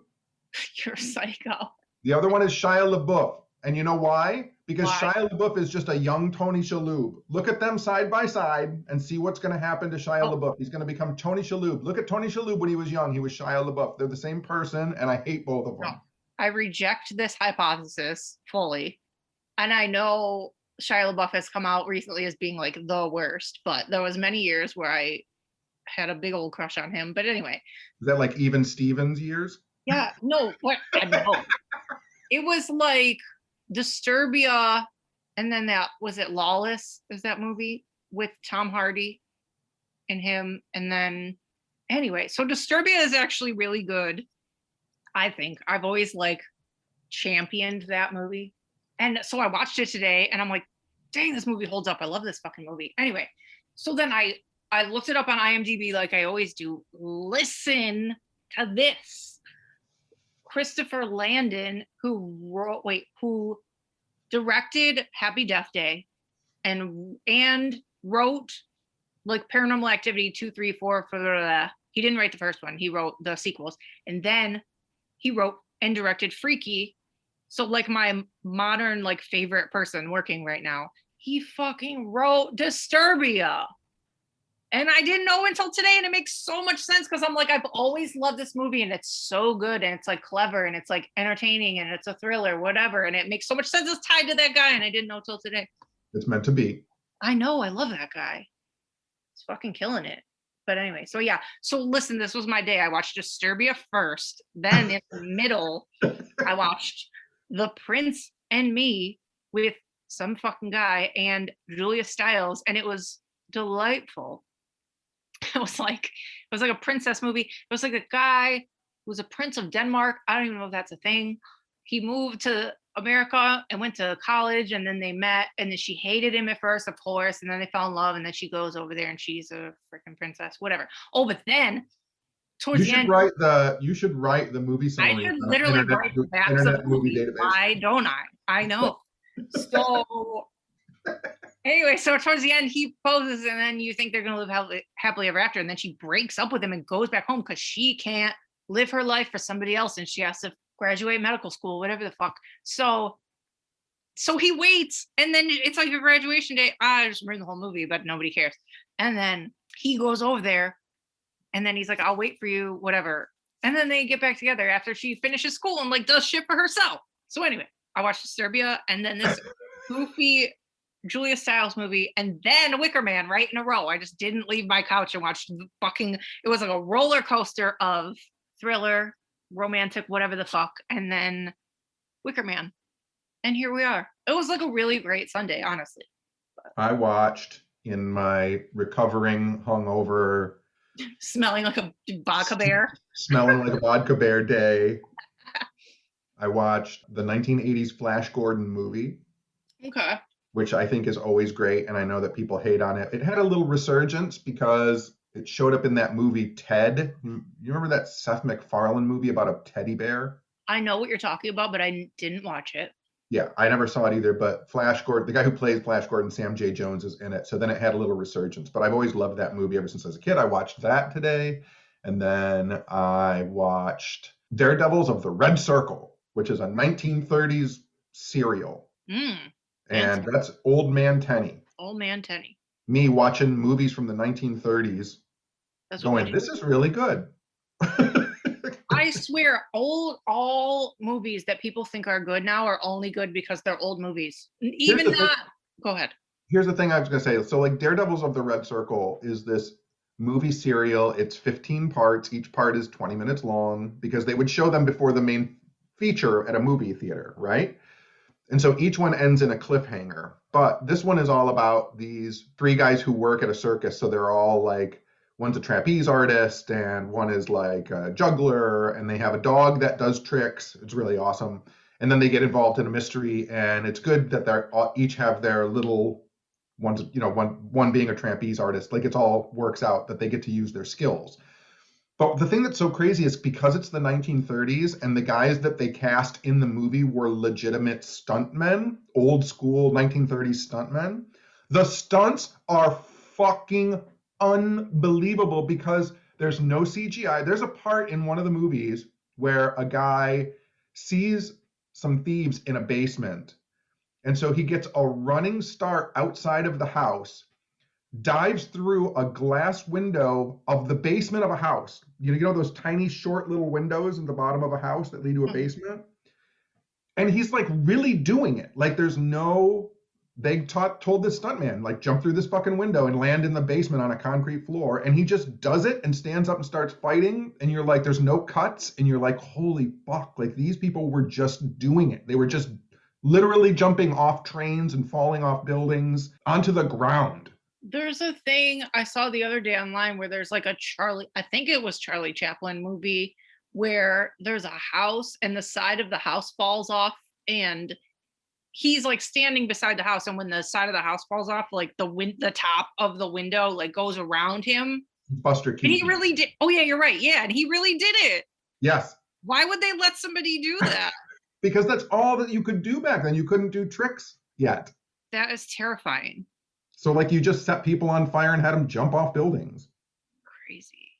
You're a psycho. The other one is Shia LaBeouf. And you know why? Because Why? Shia LaBeouf is just a young Tony Shalhoub. Look at them side by side and see what's going to happen to Shia LaBeouf. He's going to become Tony Shalhoub. Look at Tony Shalhoub when he was young. He was Shia LaBeouf. They're the same person, and I hate both of them. No. I reject this hypothesis fully. And I know Shia LaBeouf has come out recently as being like the worst, but there was many years where I had a big old crush on him. But anyway. Is that like even Stevens years? Yeah, no, what? No. It was like Disturbia, and then that was it. Lawless is that movie with Tom Hardy and him, and then anyway. So Disturbia is actually really good. I think I've always like championed that movie, and so I watched it today, and I'm like, dang, this movie holds up. I love this fucking movie. Anyway, so then I looked it up on IMDb like I always do. Listen to this. Christopher Landon, who directed Happy Death Day and wrote like Paranormal Activity 2, 3, 4 for he didn't write the first one. He wrote the sequels. And then he wrote and directed Freaky. So like my modern like favorite person working right now, he fucking wrote Disturbia. And I didn't know until today, and it makes so much sense because I'm like, I've always loved this movie, and it's so good, and it's like clever, and it's like entertaining, and it's a thriller, whatever, and it makes so much sense. It's tied to that guy, and I didn't know till today. It's meant to be. I know, I love that guy. He's fucking killing it. But anyway, so yeah. So listen, this was my day. I watched Disturbia first, then in the middle, I watched The Prince and Me with some fucking guy and Julia Stiles, and it was delightful. It was like a princess movie. It was like a guy who was a prince of Denmark. I don't even know if that's a thing. He moved to America and went to college, and then they met, and then she hated him at first, of course, and then they fell in love, and then she goes over there and she's a freaking princess, whatever. Oh, but then towards the end, you should write the movie summary. I should literally write the backs of the movie. Database. Why don't I? I know. So anyway, so towards the end, he poses, and then you think they're going to live happily ever after. And then she breaks up with him and goes back home because she can't live her life for somebody else. And she has to graduate medical school, whatever the fuck. So he waits, and then it's like a graduation day. I just ruined the whole movie, but nobody cares. And then he goes over there, and then he's like, I'll wait for you, whatever. And then they get back together after she finishes school and like does shit for herself. So anyway, I watched Disturbia, and then this goofy Julia Stiles movie, and then Wicker Man right in a row. I just didn't leave my couch and watched it was like a roller coaster of thriller, romantic, whatever the fuck, and then Wicker Man. And here we are. It was like a really great Sunday, honestly. I watched in my recovering hungover, smelling like a vodka bear. Smelling like a vodka bear day. I watched the 1980s Flash Gordon movie. Okay. Which I think is always great, and I know that people hate on it. It had a little resurgence because it showed up in that movie Ted. You remember that Seth MacFarlane movie about a teddy bear? I know what you're talking about, but I didn't watch it. Yeah, I never saw it either, but Flash Gordon, the guy who plays Flash Gordon, Sam J. Jones, is in it. So then it had a little resurgence. But I've always loved that movie ever since I was a kid. I watched that today. And then I watched Daredevils of the Red Circle, which is a 1930s serial. And that's Old Man Tenny. Old Man Tenny. Me watching movies from the 1930s, going, this is really good. I swear, all movies that people think are good now are only good because they're old movies. Even that. Go ahead. Here's the thing I was gonna say. So like Daredevils of the Red Circle is this movie serial. It's 15 parts. Each part is 20 minutes long because they would show them before the main feature at a movie theater, right? And so each one ends in a cliffhanger. But this one is all about these three guys who work at a circus. So they're all like, one's a trapeze artist and one is like a juggler, and they have a dog that does tricks. It's really awesome. And then they get involved in a mystery, and it's good that they're each have their little ones, one being a trapeze artist. Like it's all works out that they get to use their skills. But the thing that's so crazy is because it's the 1930s and the guys that they cast in the movie were legitimate stuntmen, old school 1930s stuntmen. The stunts are fucking unbelievable because there's no CGI. There's a part in one of the movies where a guy sees some thieves in a basement. And so he gets a running start outside of the house, dives through a glass window of the basement of a house. You know those tiny short little windows in the bottom of a house that lead to a basement? And he's like really doing it. Like there's no, they told this stuntman, like jump through this fucking window and land in the basement on a concrete floor. And he just does it and stands up and starts fighting. And you're like, there's no cuts. And you're like, holy fuck, like these people were just doing it. They were just literally jumping off trains and falling off buildings onto the ground. There's a thing I saw the other day online where there's like I think it was Charlie Chaplin movie where there's a house and the side of the house falls off and he's like standing beside the house, and when the side of the house falls off, like the top of the window like goes around him. Buster Keaton. And he really did. Oh yeah, you're right. Yeah, and he really did it. Yes. Why would they let somebody do that? Because that's all that you could do back then. You couldn't do tricks yet. That is terrifying. So like you just set people on fire and had them jump off buildings. Crazy.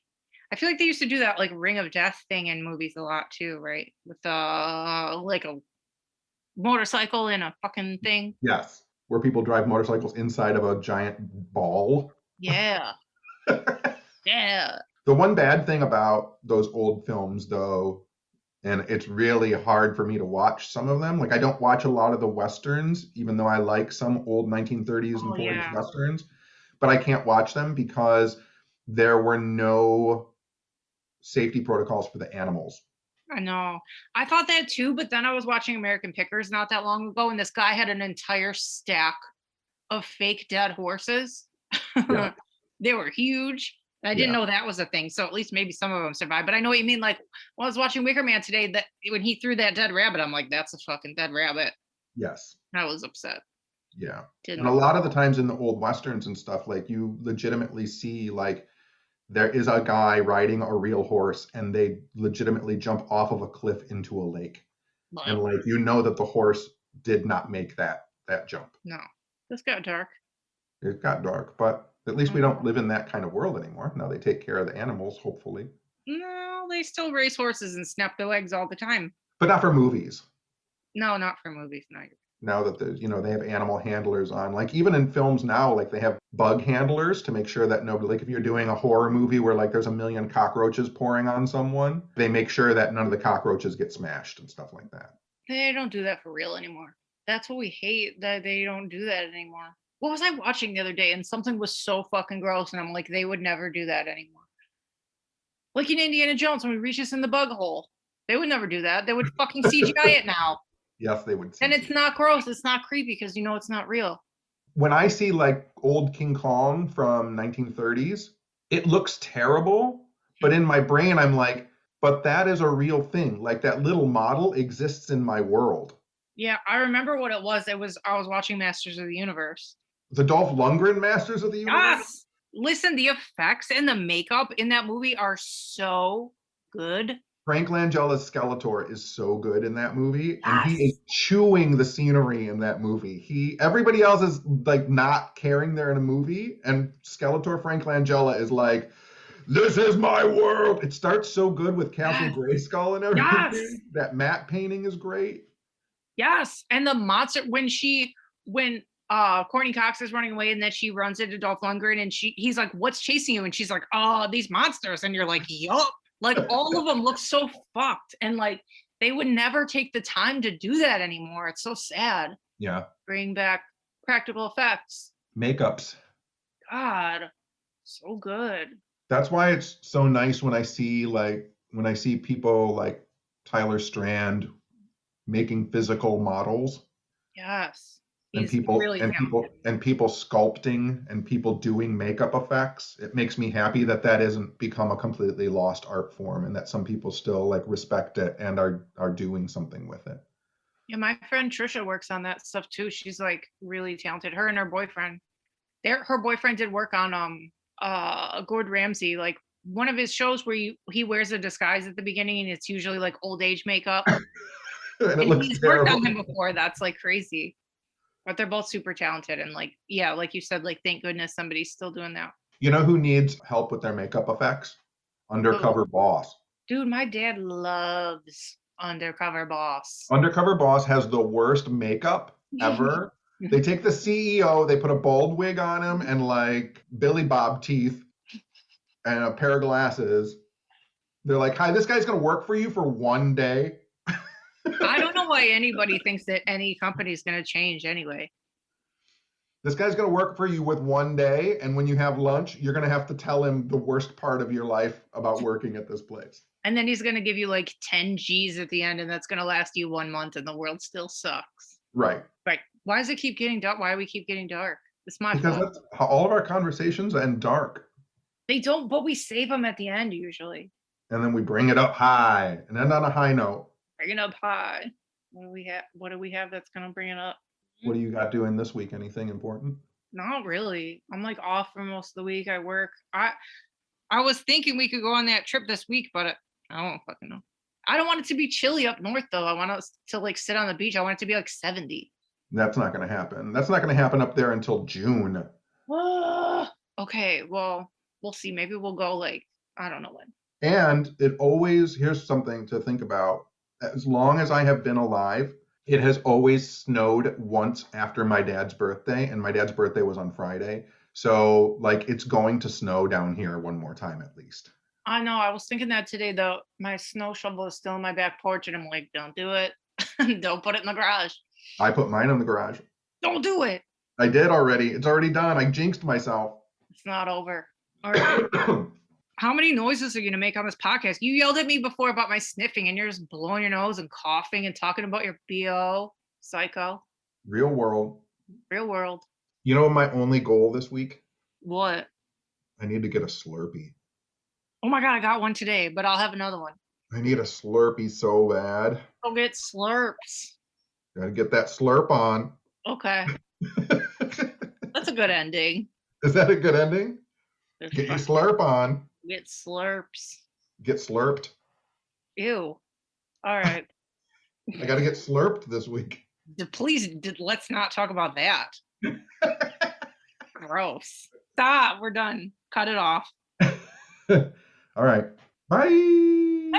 I feel like they used to do that like Ring of Death thing in movies a lot too, right? With like a motorcycle in a fucking thing. Yes. Where people drive motorcycles inside of a giant ball. Yeah. Yeah. The one bad thing about those old films though, and it's really hard for me to watch some of them. Like I don't watch a lot of the Westerns, even though I like some old 1930s and 40s Westerns, but I can't watch them because there were no safety protocols for the animals. I know. I thought that too, but then I was watching American Pickers not that long ago, and this guy had an entire stack of fake dead horses. Yeah. They were huge. I didn't know that was a thing, so at least maybe some of them survived. But I know what you mean. Like when I was watching Wicker Man today, that when he threw that dead rabbit, I'm like, that's a fucking dead rabbit. Yes. I was upset. Yeah. And a lot of the times in the old Westerns and stuff, like you legitimately see like there is a guy riding a real horse and they legitimately jump off of a cliff into a lake. Wow. And like that the horse did not make that jump. No. This got dark. It got dark, but at least we don't live in that kind of world anymore. Now they take care of the animals, hopefully. No, they still race horses and snap their legs all the time. But not for movies. No, not for movies. No. Now that they have animal handlers on, like even in films now, like they have bug handlers to make sure that nobody, like if you're doing a horror movie where like there's a million cockroaches pouring on someone, they make sure that none of the cockroaches get smashed and stuff like that. They don't do that for real anymore. That's what we hate, that they don't do that anymore. What was I watching the other day? And something was so fucking gross. And I'm like, they would never do that anymore. Like in Indiana Jones, when he reaches in the bug hole, they would never do that. They would fucking CGI it now. Yes, they would. And it's not gross. It's not creepy because it's not real. When I see like old King Kong from 1930s, it looks terrible. But in my brain, I'm like, but that is a real thing. Like that little model exists in my world. Yeah, I remember what it was. I was watching Masters of the Universe. The Dolph Lundgren Masters of the Universe? Yes! Listen, the effects and the makeup in that movie are so good. Frank Langella's Skeletor is so good in that movie. Yes. And he is chewing the scenery in that movie. Everybody else is like not caring they're in a movie. And Skeletor Frank Langella is like, this is my world. It starts so good with Castle Grayskull and everything. Yes. That matte painting is great. Yes. And the monster, when Courtney Cox is running away and then she runs into Dolph Lundgren and he's like, what's chasing you? And she's like, oh, these monsters. And you're like, yup. Like all of them look so fucked. And like, they would never take the time to do that anymore. It's so sad. Yeah. Bring back practical effects. Makeups. God, so good. That's why it's so nice when I see people like Tyler Strand making physical models, Yes. and He's really talented. people sculpting and people doing makeup effects. It makes me happy that that isn't become a completely lost art form and that some people still like respect it and are doing something with it. Yeah, my friend Trisha works on that stuff too. She's like really talented. Her and her boyfriend. Her boyfriend did work on Gordon Ramsay, like one of his shows where he wears a disguise at the beginning and it's usually like old age makeup. And it And looks he's worked on terrible. him before. That's like crazy. But they're both super talented and like, yeah, like you said, like thank goodness somebody's still doing that. You know who needs help with their makeup effects? Oh, Undercover Boss. dude, my dad loves Undercover Boss. Undercover Boss has the worst makeup ever. They take the CEO, they put a bald wig on him and like Billy Bob teeth and a pair of glasses. They're like, "Hi, this guy's gonna work for you for one day." I don't know why anybody thinks that any company's going to change anyway. This guy's gonna work for you with one day, and when you have lunch, you're gonna have to tell him the worst part of your life about working at this place. And then he's going to give you like 10 G's at the end, and that's going to last you 1 month, and the world still sucks. Right. Right. Why does it keep getting dark? Why do we keep getting dark? It's my Because fault. that's how all of our conversations end dark. They don't, but we save them at the end usually. And then we bring it up high and end on a high note. Bringing up high. What do we have? What do we have that's going to bring it up? What do you got doing this week? Anything important? Not really. I'm like off for most of the week. I work. I was thinking we could go on that trip this week, but I don't fucking know. I don't want it to be chilly up north though. I want us to like sit on the beach. I want it to be like 70. That's not going to happen. That's not going to happen up there until June. Okay, well, we'll see. Maybe we'll go like I don't know when. And it always, here's something to think about. As long as I have been alive, it has always snowed once after my dad's birthday, and my dad's birthday was on Friday. So, like, it's going to snow down here one more time at least. I know. I was thinking that today though. My snow shovel is still in my back porch, and I'm like, don't do it. Don't put it in the garage. I put mine in the garage. Don't do it. I did already. It's already done. I jinxed myself. It's not over. All right. How many noises are you going to make on this podcast? You yelled at me before about my sniffing, and you're just blowing your nose and coughing and talking about your BO. Psycho. Real world. Real world. You know my only goal this week? What? I need to get a Slurpee. Oh my God, I got one today, but I'll have another one. I need a Slurpee so bad. Go get slurps. Gotta get that slurp on. Okay. That's a good ending. Is that a good ending? Get your slurp on. Get slurps. Get slurped. Ew. All right. I gotta get slurped this week. Please, let's not talk about that. Gross. Stop. We're done. Cut it off. All right. Bye.